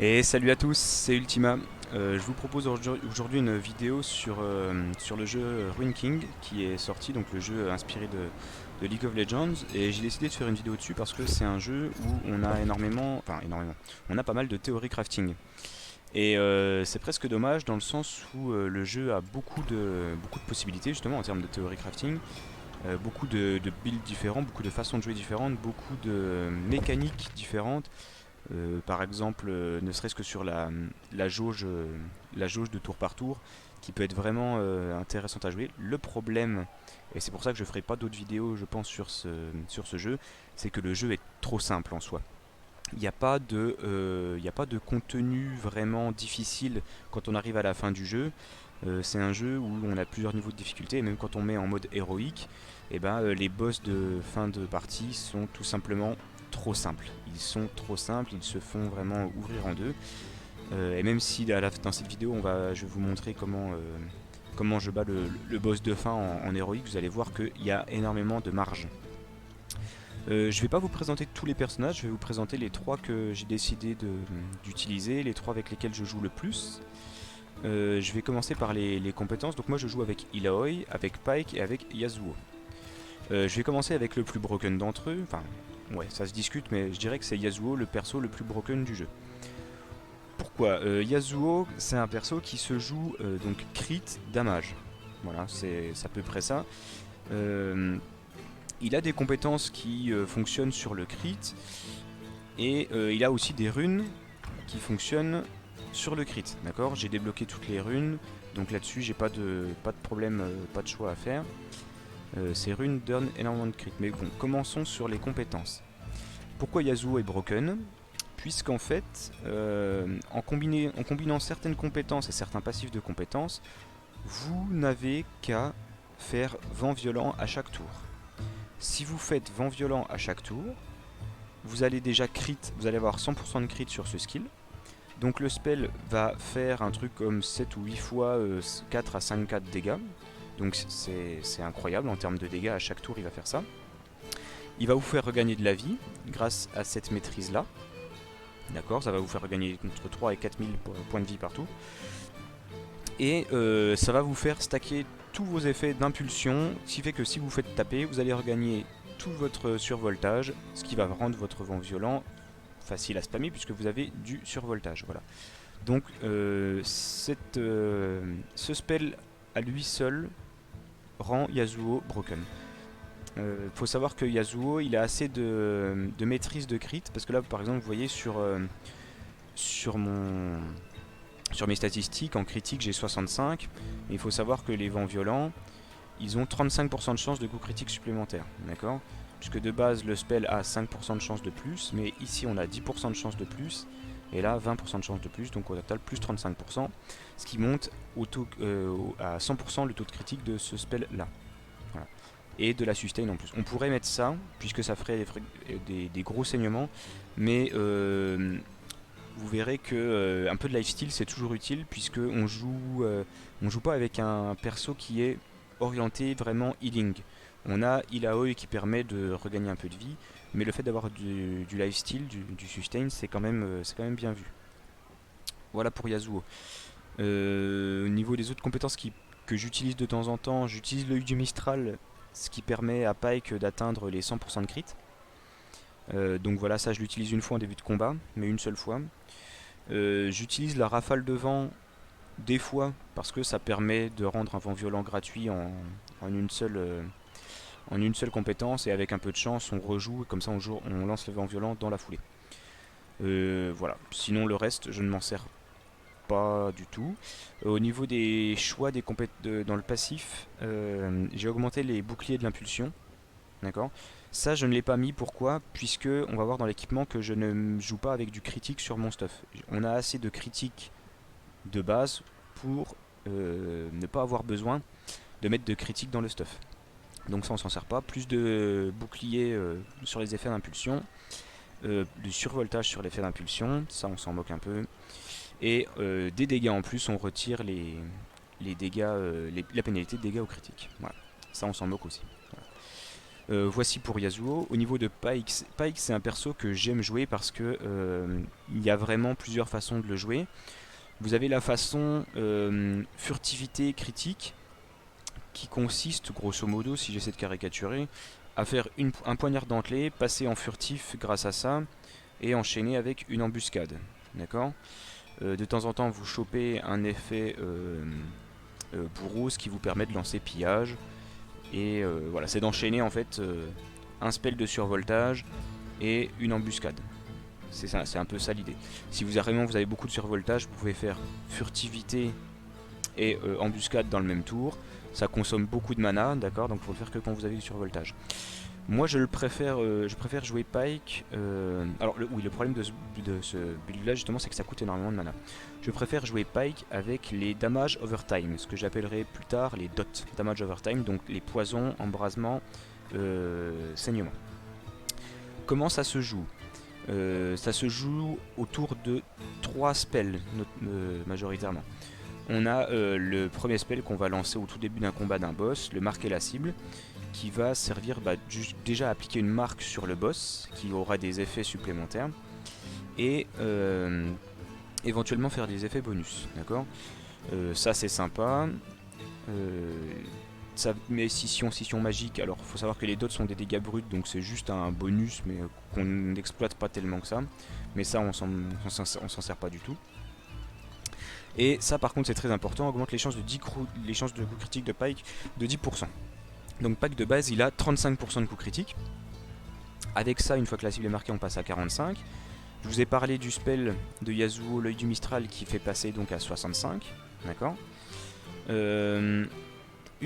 Et salut à tous, c'est Ultima. Je vous propose aujourd'hui une vidéo sur le jeu Ruin King qui est sorti, donc le jeu inspiré de League of Legends. Et j'ai décidé de faire une vidéo dessus parce que c'est un jeu où on a énormément, on a pas mal de théorie crafting. Et c'est presque dommage dans le sens où le jeu a beaucoup de possibilités justement en termes de théorie crafting. Beaucoup de builds différents, beaucoup de façons de jouer différentes, beaucoup de mécaniques différentes. Par exemple, ne serait-ce que sur la jauge de tour par tour, qui peut être vraiment intéressante à jouer. Le problème, et c'est pour ça que je ne ferai pas d'autres vidéos, je pense, sur ce jeu, c'est que le jeu est trop simple en soi. Il n'y a pas de contenu vraiment difficile quand on arrive à la fin du jeu. C'est un jeu où on a plusieurs niveaux de difficulté, et même quand on met en mode héroïque, les boss de fin de partie sont tout simplement trop simples. Ils sont trop simples, ils se font vraiment ouvrir en deux. Et même si dans cette vidéo, je vais vous montrer comment je bats le boss de fin en héroïque, vous allez voir qu'il y a énormément de marge. Je vais pas vous présenter tous les personnages, je vais vous présenter les trois que j'ai décidé d'utiliser, les trois avec lesquels je joue le plus. Je vais commencer par les compétences. Donc moi je joue avec Illaoi, avec Pyke et avec Yasuo. Je vais commencer avec le plus broken d'entre eux. Enfin, ouais, ça se discute, mais je dirais que c'est Yasuo le perso le plus broken du jeu. Pourquoi Yasuo, c'est un perso qui se joue donc crit damage. Voilà, c'est à peu près ça. Euh, il a des compétences qui fonctionnent sur le crit et il a aussi des runes qui fonctionnent sur le crit. D'accord, j'ai débloqué toutes les runes, donc là-dessus j'ai pas de problème, pas de choix à faire. Ces runes donnent énormément de crit. Mais bon, commençons sur les compétences. Pourquoi Yasuo est broken? Puisqu'en fait, en combinant certaines compétences et certains passifs de compétences, vous n'avez qu'à faire vent violent à chaque tour. Si vous faites vent violent à chaque tour, vous allez déjà crit, vous allez avoir 100% de crit sur ce skill. Donc le spell va faire un truc comme 7 ou 8 fois 4 à 5 de dégâts. Donc c'est incroyable en termes de dégâts, à chaque tour il va faire ça. Il va vous faire regagner de la vie grâce à cette maîtrise là. D'accord, ça va vous faire regagner entre 3 et 4000 points de vie partout. Et ça va vous faire stacker tous vos effets d'impulsion, ce qui fait que si vous faites taper, vous allez regagner tout votre survoltage, ce qui va rendre votre vent violent facile à spammer puisque vous avez du survoltage. Voilà. Donc ce spell à lui seul rend Yasuo broken. Faut savoir que Yasuo il a assez de maîtrise de crit parce que là par exemple vous voyez sur mon sur mes statistiques en critique j'ai 65. Mais il faut savoir que les vents violents ils ont 35% de chance de coup critique supplémentaire. D'accord, puisque de base le spell a 5% de chance de plus, mais ici on a 10% de chance de plus, et là 20% de chance de plus, donc au total plus 35%, ce qui monte à 100% le taux de critique de ce spell là. Voilà. Et de la sustain en plus. On pourrait mettre ça, puisque ça ferait des gros saignements, mais vous verrez que un peu de lifesteal c'est toujours utile, puisque on joue pas avec un perso qui est orienté vraiment healing. On a Illaoi qui permet de regagner un peu de vie, mais le fait d'avoir du lifesteal, du sustain, c'est quand même bien vu. Voilà pour Yasuo. Au niveau des autres compétences que j'utilise de temps en temps, j'utilise l'œil du Mistral, ce qui permet à Pyke d'atteindre les 100% de crit. Donc voilà, ça je l'utilise une fois en début de combat, mais une seule fois. J'utilise la rafale de vent des fois parce que ça permet de rendre un vent violent gratuit en en une seule compétence, et avec un peu de chance on rejoue et comme ça on lance le vent violent dans la foulée. Voilà, sinon le reste je ne m'en sers pas du tout. Au niveau des choix dans le passif, j'ai augmenté les boucliers de l'impulsion. D'accord. Ça, je ne l'ai pas mis. Pourquoi? Puisque on va voir dans l'équipement que je ne joue pas avec du critique sur mon stuff. On a assez de critique de base pour ne pas avoir besoin de mettre de critique dans le stuff. Donc ça, on s'en sert pas. Plus de boucliers sur les effets d'impulsion. Du survoltage sur l'effet d'impulsion. Ça, on s'en moque un peu. Et des dégâts en plus, on retire les dégâts, la pénalité de dégâts au critique. Voilà. Ça, on s'en moque aussi. Voilà. Voici pour Yasuo. Au niveau de Pyke, Pyke c'est un perso que j'aime jouer parce que il y a vraiment plusieurs façons de le jouer. Vous avez la façon furtivité critique qui consiste, grosso modo, si j'essaie de caricaturer, à faire un poignard dentelé, passer en furtif grâce à ça, et enchaîner avec une embuscade. D'accord. De temps en temps, vous chopez un effet bourreau, ce qui vous permet de lancer pillage. Et voilà, c'est d'enchaîner en fait un spell de survoltage et une embuscade. C'est un peu ça l'idée. Si vous avez beaucoup de survoltage, vous pouvez faire furtivité et embuscade dans le même tour. Ça consomme beaucoup de mana, d'accord, donc il faut le faire que quand vous avez du survoltage. Moi je préfère jouer Pyke. Alors oui, le problème de ce build là justement c'est que ça coûte énormément de mana. Je préfère jouer Pyke avec les damage overtime, ce que j'appellerai plus tard les dots damage overtime, donc les poisons, embrasement, saignement. Comment ça se joue? Ça se joue autour de 3 spells majoritairement. On a le premier spell qu'on va lancer au tout début d'un combat d'un boss, le marquer la cible, qui va servir déjà à appliquer une marque sur le boss, qui aura des effets supplémentaires, et éventuellement faire des effets bonus, d'accord. Ça c'est sympa. Mais scission magique, alors il faut savoir que les dots sont des dégâts bruts, donc c'est juste un bonus, mais qu'on n'exploite pas tellement que ça. Mais ça on s'en sert pas du tout. Et ça par contre c'est très important, augmente les chances de coup critique de Pyke de 10%. Donc Pyke de base il a 35% de coup critique. Avec ça, une fois que la cible est marquée, on passe à 45. Je vous ai parlé du spell de Yasuo, l'œil du Mistral, qui fait passer donc à 65. D'accord. Une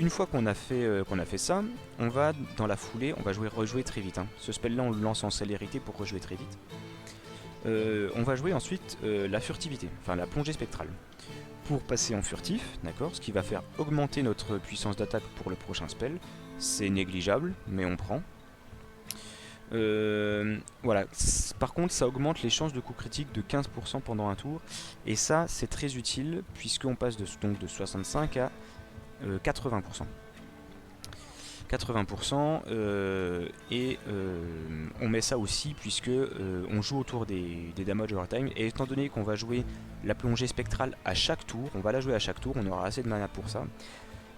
fois qu'on a fait ça, on va dans la foulée, on va rejouer très vite. Ce spell là on le lance en célérité pour rejouer très vite. On va jouer ensuite la furtivité, enfin la plongée spectrale, pour passer en furtif, d'accord, ce qui va faire augmenter notre puissance d'attaque pour le prochain spell. C'est négligeable, mais on prend. Voilà. Par contre, ça augmente les chances de coup critique de 15% pendant un tour, et ça c'est très utile puisqu'on passe donc de 65 à 80%. 80% et on met ça aussi puisque on joue autour des damage overtime, et étant donné qu'on va jouer la plongée spectrale à chaque tour, on aura assez de mana pour ça,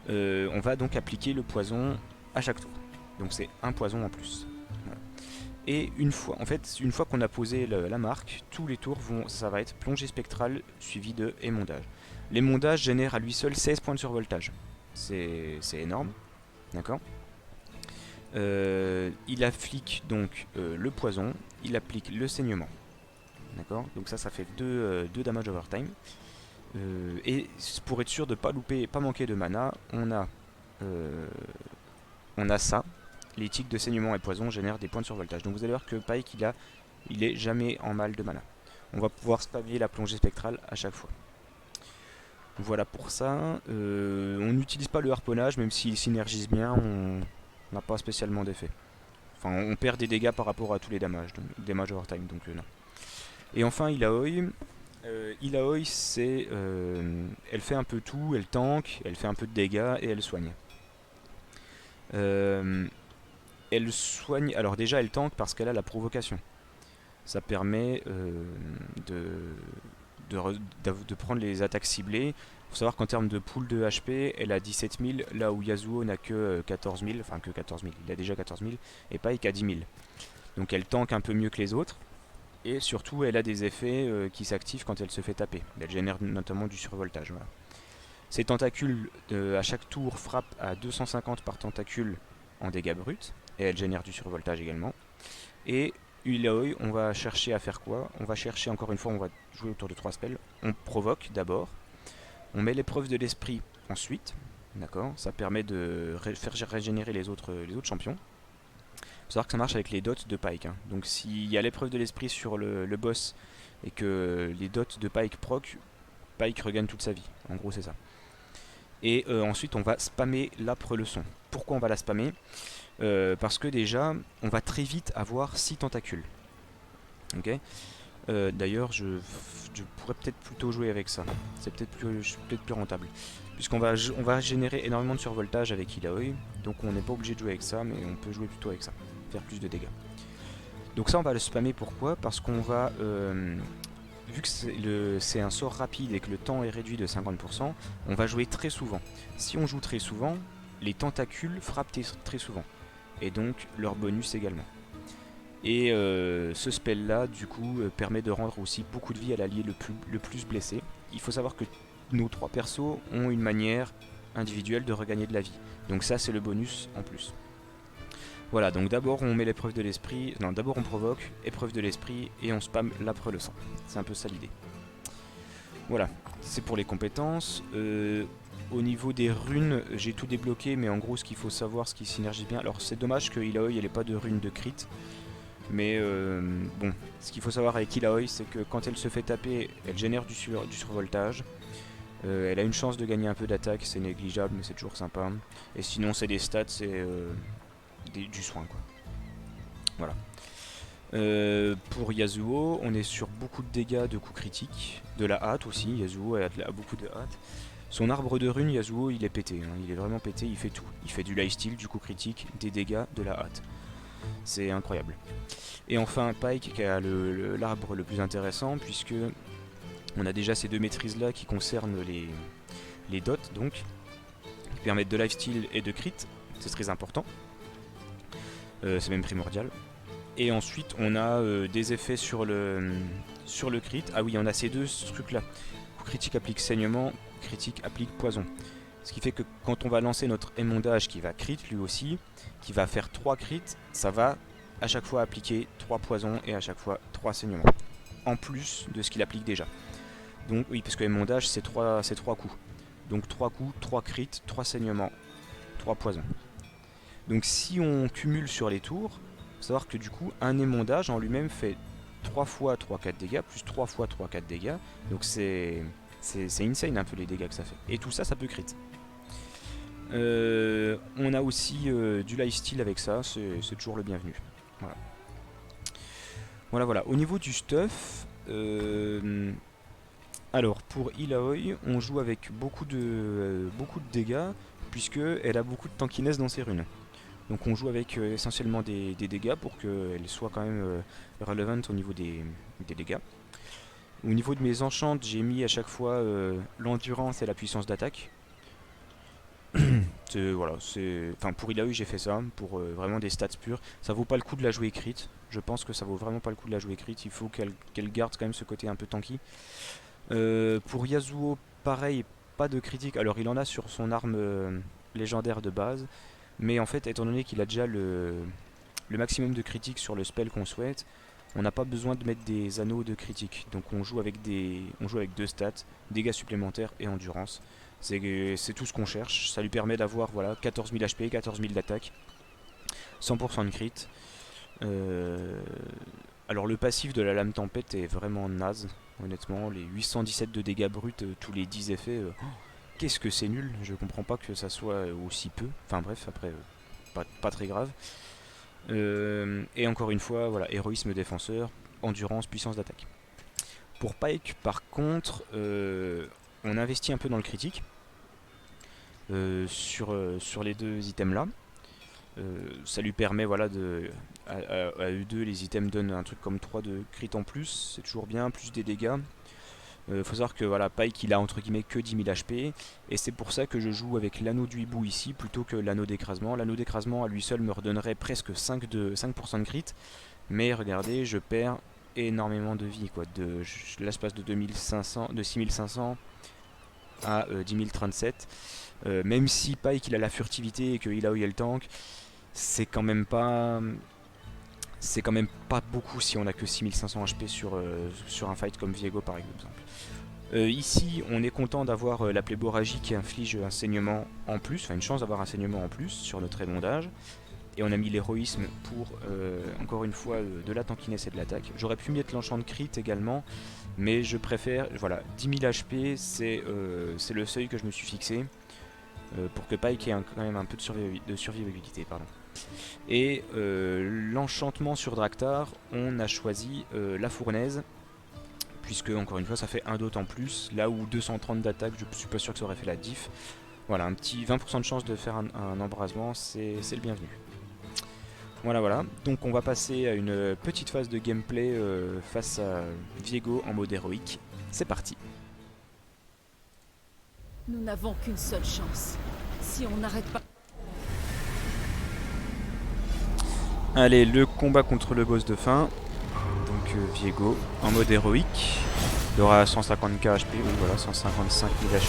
on va donc appliquer le poison à chaque tour, donc c'est un poison en plus. Voilà. Et une fois qu'on a posé la marque, tous les tours ça va être plongée spectrale suivi de émondage. L'émondage génère à lui seul 16 points de survoltage, c'est énorme, d'accord. Il applique donc le poison, il applique le saignement, d'accord. Donc ça fait 2 damage overtime. Et pour être sûr de pas manquer de mana, on a ça. Les tics de saignement et poison génèrent des points de survoltage. Donc vous allez voir que Pyke il est jamais en mal de mana. On va pouvoir spammer la plongée spectrale à chaque fois. Voilà pour ça. On n'utilise pas le harponnage, même s'il synergise bien, on n'a pas spécialement d'effet. Enfin, on perd des dégâts par rapport à tous les damage overtime, donc non. Et enfin, Illaoi. Illaoi, c'est... elle fait un peu tout, elle tank, elle fait un peu de dégâts et elle soigne. Elle soigne... Alors déjà, elle tank parce qu'elle a la provocation. Ça permet de prendre les attaques ciblées. Il faut savoir qu'en termes de pool de HP, elle a 17 000, là où Yasuo n'a que 14 000, enfin que 14 000, il a déjà 14 000, et Pyke a 10 000. Donc elle tank un peu mieux que les autres, et surtout elle a des effets qui s'activent quand elle se fait taper. Elle génère notamment du survoltage. Voilà. Ses tentacules à chaque tour frappent à 250 par tentacule en dégâts bruts, et elle génère du survoltage également. Et Illaoi, on va chercher à faire quoi? On va chercher, encore une fois, on va jouer autour de 3 spells. On provoque d'abord, on met l'épreuve de l'esprit ensuite, d'accord. Ça permet de faire régénérer les autres champions. Il faut savoir que ça marche avec les dots de Pyke. Donc s'il y a l'épreuve de l'esprit sur le boss et que les dots de Pyke proc, Pyke regagne toute sa vie. En gros c'est ça. Et ensuite on va spammer l'âpre leçon. Pourquoi on va la spammer? Parce que déjà on va très vite avoir 6 tentacules. Ok. D'ailleurs, je pourrais peut-être plutôt jouer avec ça. C'est peut-être plus rentable. On va générer énormément de survoltage avec Ilaoi, donc on n'est pas obligé de jouer avec ça, mais on peut jouer plutôt avec ça, faire plus de dégâts. Donc ça, on va le spammer, pourquoi? Parce qu'on va... vu que c'est un sort rapide et que le temps est réduit de 50%, on va jouer très souvent. Si on joue très souvent, les tentacules frappent très souvent, et donc leur bonus également. Et ce spell là du coup permet de rendre aussi beaucoup de vie à l'allié le plus blessé. Il faut savoir que nos 3 persos ont une manière individuelle de regagner de la vie. Donc ça c'est le bonus en plus. Voilà, donc d'abord on met l'épreuve de l'esprit, non d'abord on provoque, épreuve de l'esprit et on spam l'âpre le sang. C'est un peu ça l'idée. Voilà, c'est pour les compétences. Au niveau des runes, j'ai tout débloqué, mais en gros ce qu'il faut savoir, ce qui synergise bien. Alors c'est dommage que Ilaoi n'ait pas de rune de crit. Mais bon, ce qu'il faut savoir avec Ilaoi, c'est que quand elle se fait taper, elle génère du survoltage. Elle a une chance de gagner un peu d'attaque, c'est négligeable, mais c'est toujours sympa. Et sinon, c'est des stats, c'est du soin, quoi. Voilà. Pour Yasuo, on est sur beaucoup de dégâts de coups critiques, de la hâte aussi. Yasuo a beaucoup de hâte. Son arbre de runes, Yasuo, il est pété, hein. Il est vraiment pété, il fait tout. Il fait du lifesteal, du coup critique, des dégâts, de la hâte. C'est incroyable. Et enfin Pyke qui a l'arbre le plus intéressant, puisque on a déjà ces 2 maîtrises là qui concernent les dots, donc qui permettent de lifesteal et de crit. C'est très important, c'est même primordial. Et ensuite on a des effets sur le crit. Ah oui, on a ces 2 trucs là. Coup critique applique saignement, coup critique applique poison. Ce qui fait que quand on va lancer notre émondage qui va crit lui aussi, qui va faire 3 crits, ça va à chaque fois appliquer 3 poisons et à chaque fois 3 saignements. En plus de ce qu'il applique déjà. Donc oui, parce que émondage c'est 3 coups. Donc 3 coups, 3 crits, 3 saignements, 3 poisons. Donc si on cumule sur les tours, il faut savoir que du coup un émondage en lui-même fait 3 fois 3-4 dégâts, plus 3 fois 3-4 dégâts. Donc c'est insane un peu les dégâts que ça fait. Et tout ça, ça peut crit. On a aussi du lifesteal avec ça, c'est toujours le bienvenu. Voilà. Voilà. Au niveau du stuff, alors pour Ilaoi, on joue avec beaucoup de dégâts, puisque elle a beaucoup de tankiness dans ses runes. Donc on joue avec essentiellement des dégâts pour qu'elle soit quand même relevant au niveau des dégâts. Au niveau de mes enchants, j'ai mis à chaque fois l'endurance et la puissance d'attaque. Voilà, enfin pour Ilaoi j'ai fait ça, pour vraiment des stats purs. Ça vaut pas le coup de la jouer crit, je pense que ça vaut vraiment pas le coup de la jouer crit, il faut qu'elle garde quand même ce côté un peu tanky. Pour Yasuo, pareil, pas de critique, alors il en a sur son arme légendaire de base, mais en fait étant donné qu'il a déjà le maximum de critique sur le spell qu'on souhaite, on n'a pas besoin de mettre des anneaux de critique, donc on joue avec 2 stats, dégâts supplémentaires et endurance. C'est tout ce qu'on cherche, ça lui permet d'avoir voilà, 14 000 HP, 14 000 d'attaque, 100% de crit. Alors le passif de la lame tempête est vraiment naze, honnêtement, les 817 de dégâts bruts, tous les 10 effets, qu'est-ce que c'est nul, je comprends pas que ça soit aussi peu, enfin bref, après, pas très grave. Et encore une fois, voilà, héroïsme défenseur, endurance, puissance d'attaque. Pour Pyke, par contre, on investit un peu dans le critique sur les 2 items là. Ça lui permet, voilà, à eux deux, les items donnent un truc comme 3 de crit en plus, c'est toujours bien, plus des dégâts. Faut savoir que voilà, Pyke il a entre guillemets que 10 000 HP, et c'est pour ça que je joue avec l'anneau du hibou ici plutôt que l'anneau d'écrasement. L'anneau d'écrasement à lui seul me redonnerait presque 5% de crit, mais regardez, je perds énormément de vie, quoi. Là je passe de 6500 à 10 037. Même si Pyke il a la furtivité et que Ilaoi est le tank, c'est quand même pas beaucoup si on a que 6500 HP sur un fight comme Viego par exemple. Ici on est content d'avoir la pléboragie qui inflige un saignement en plus, enfin une chance d'avoir un saignement en plus sur notre émondage. Et on a mis l'héroïsme pour, encore une fois, de la tankiness et de l'attaque. J'aurais pu mettre l'enchant de crit également, mais je préfère, voilà, 10 000 HP, c'est le seuil que je me suis fixé, pour que Pyke ait quand même un peu de survivabilité. Pardon. Et l'enchantement sur Draktar, on a choisi la fournaise, puisque encore une fois ça fait 1 dot en plus, là où 230 d'attaque, je suis pas sûr que ça aurait fait la diff. Voilà, un petit 20% de chance de faire un embrasement, c'est le bienvenu. Voilà, donc on va passer à une petite phase de gameplay face à Viego en mode héroïque. C'est parti. Nous n'avons qu'une seule chance. Si on n'arrête pas... Allez, le combat contre le boss de fin. Donc Viego en mode héroïque. Il aura 150k HP, oui voilà, 155 000 HP.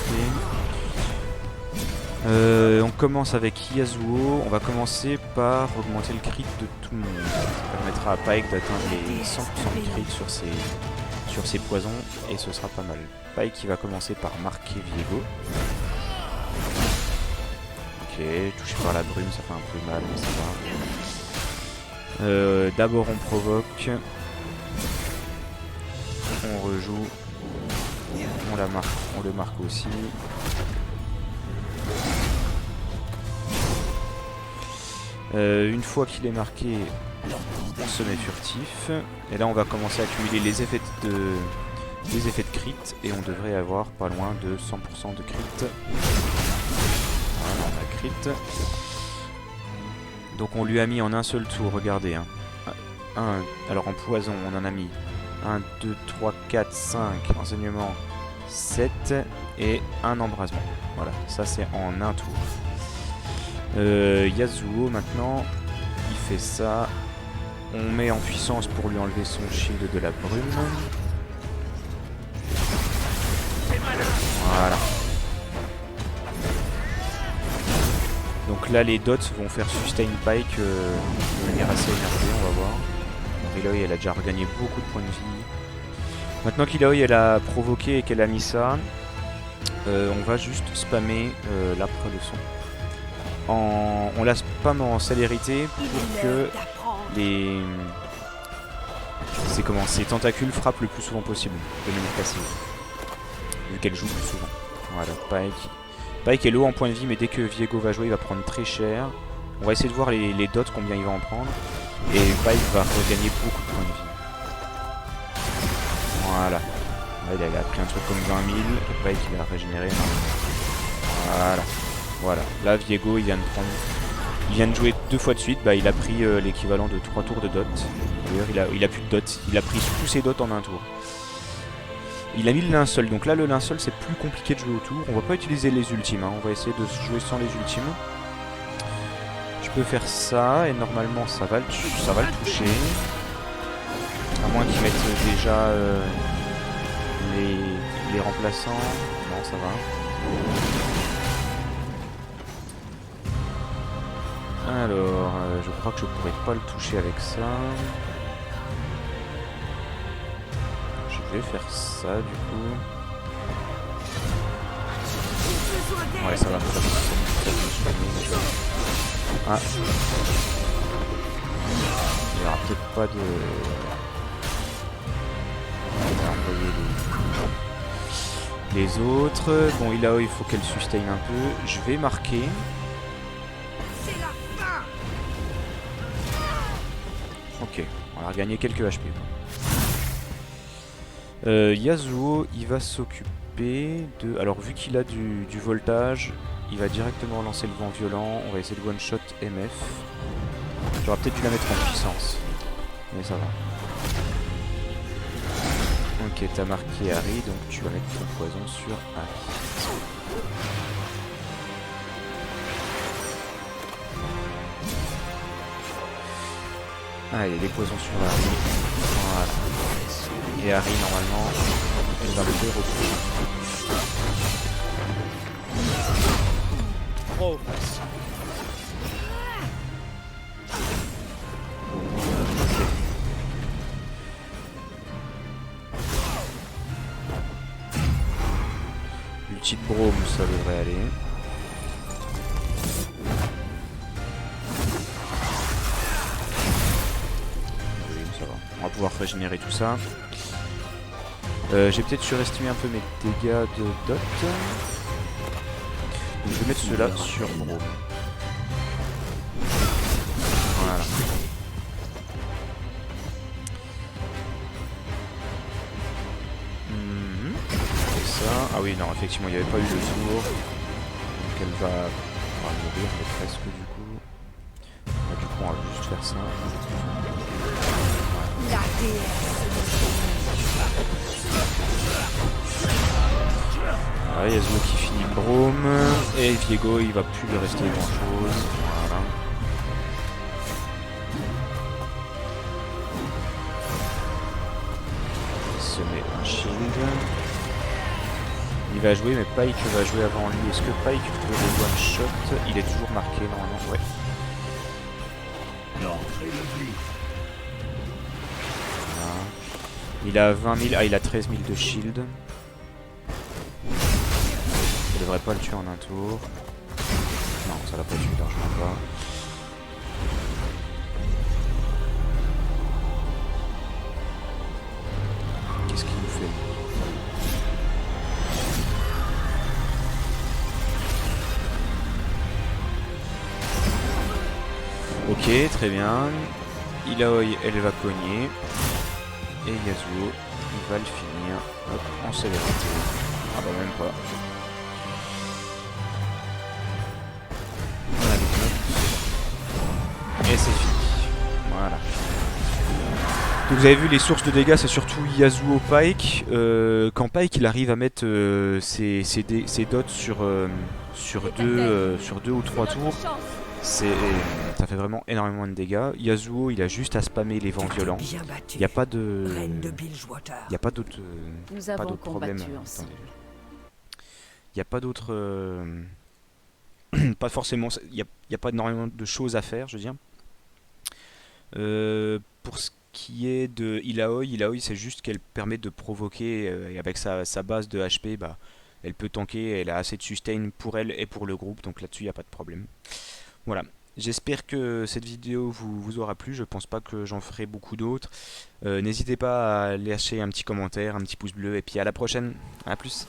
On commence avec Yasuo. On va commencer par augmenter le crit de tout le monde. Ça permettra à Pyke d'atteindre les 100% de crit sur ses poisons et ce sera pas mal. Pyke qui va commencer par marquer Viego. Ok, touché par la brume, ça fait un peu mal, mais ça va. D'abord on provoque. On rejoue. On le marque aussi. Une fois qu'il est marqué, on se met furtif. Et là on va commencer à accumuler les effets de crit. Et on devrait avoir pas loin de 100% de crit. Voilà, on a crit. Donc on lui a mis en un seul tour, regardez. Hein. Alors en poison, on en a mis 1, 2, 3, 4, 5, enseignement 7 et un embrasement. Voilà, ça c'est en un tour. Yasuo maintenant, il fait ça. On met en puissance pour lui enlever son shield de la brume. Voilà. Donc là les dots vont faire sustain Pyke de manière assez énervée, on va voir. Illaoi elle a déjà regagné beaucoup de points de vie. Maintenant qu'Illaoi elle a provoqué et qu'elle a mis ça, on va juste spammer l'âpre de son. On la spam en célérité pour que ces tentacules frappent le plus souvent possible de manière passive. Vu qu'elle joue plus souvent. Voilà, Pyke est low en points de vie, mais dès que Viego va jouer, il va prendre très cher. On va essayer de voir les dots, combien il va en prendre. Et Pyke va regagner beaucoup de points de vie. Voilà. Là, il a pris un truc comme 20 000. Et Pyke, il a régénéré. Voilà. Là, Viego, il vient de jouer 2 fois de suite. Bah, il a pris l'équivalent de 3 tours de dot. D'ailleurs, il a plus de dot. Il a pris tous ses dots en un tour. Il a mis le linceul. Donc là, le linceul, c'est plus compliqué de jouer autour. On va pas utiliser les ultimes. Hein. On va essayer de jouer sans les ultimes. Je peux faire ça. Et normalement, ça va le toucher. À moins qu'ils mettent déjà les remplaçants. Non, ça va. Alors, je crois que je pourrais pas le toucher avec ça. Je vais faire ça du coup. Ouais, ça va. Ah. Il n'y aura peut-être pas de... On va envoyer les autres. Bon, Illaoi, il faut qu'elle sustain un peu. Je vais marquer. Ok, on va regagner quelques HP. Yasuo, il va s'occuper de... Alors vu qu'il a du voltage, il va directement lancer le vent violent. On va essayer de one-shot MF. J'aurais peut-être dû la mettre en puissance. Mais ça va. Ok, t'as marqué Harry, donc tu vas mettre ton poison sur Harry. Allez, les poisons sur Harry. Voilà. Et Harry, normalement, elle va le faire au coup. Oh. Ulti de Brome, ça devrait aller. On va pouvoir régénérer tout ça. J'ai peut-être surestimé un peu mes dégâts de dot. Donc je vais mettre ceux-là sur Brome. Voilà. ça. Ah oui, non, effectivement, il n'y avait pas eu le tour. Donc elle va mourir, mais presque du coup. Bah, du coup, on va juste faire ça. La déesse. Voilà, Yasuo qui finit le Brome. Et Viego, il va plus lui rester grand chose. Voilà. Il se met un shield. Il va jouer, mais Pyke va jouer avant lui. Est-ce que Pyke peut le one shot? Il est toujours marqué normalement, ouais. Voilà. Il a 20 000, ah il a 13 000 de shield. Ça devrait pas le tuer en un tour. Non, ça l'a pas tué largement pas. Qu'est-ce qu'il nous fait? Ok, très bien. Illaoi, elle va cogner. Et Yasuo, il va le finir. Hop, en célérité. Ah bah même pas. On a les notes. Et c'est fini. Voilà. Donc vous avez vu les sources de dégâts, c'est surtout Yasuo Pyke. Quand Pyke il arrive à mettre ses dots sur deux ou trois tours, ça fait vraiment énormément de dégâts. Yasuo il a juste à spammer les vents violents. Il n'y a pas de... Il n'y a pas d'autre problème. Il n'y a pas d'autre... pas forcément... Il n'y a pas énormément de choses à faire, je veux dire. Pour ce qui est de Illaoi, c'est juste qu'elle permet de provoquer, et avec sa base de HP, bah, elle peut tanker, elle a assez de sustain pour elle et pour le groupe, donc là-dessus il n'y a pas de problème. Voilà, j'espère que cette vidéo vous aura plu, je pense pas que j'en ferai beaucoup d'autres. N'hésitez pas à lâcher un petit commentaire, un petit pouce bleu, et puis à la prochaine, à plus.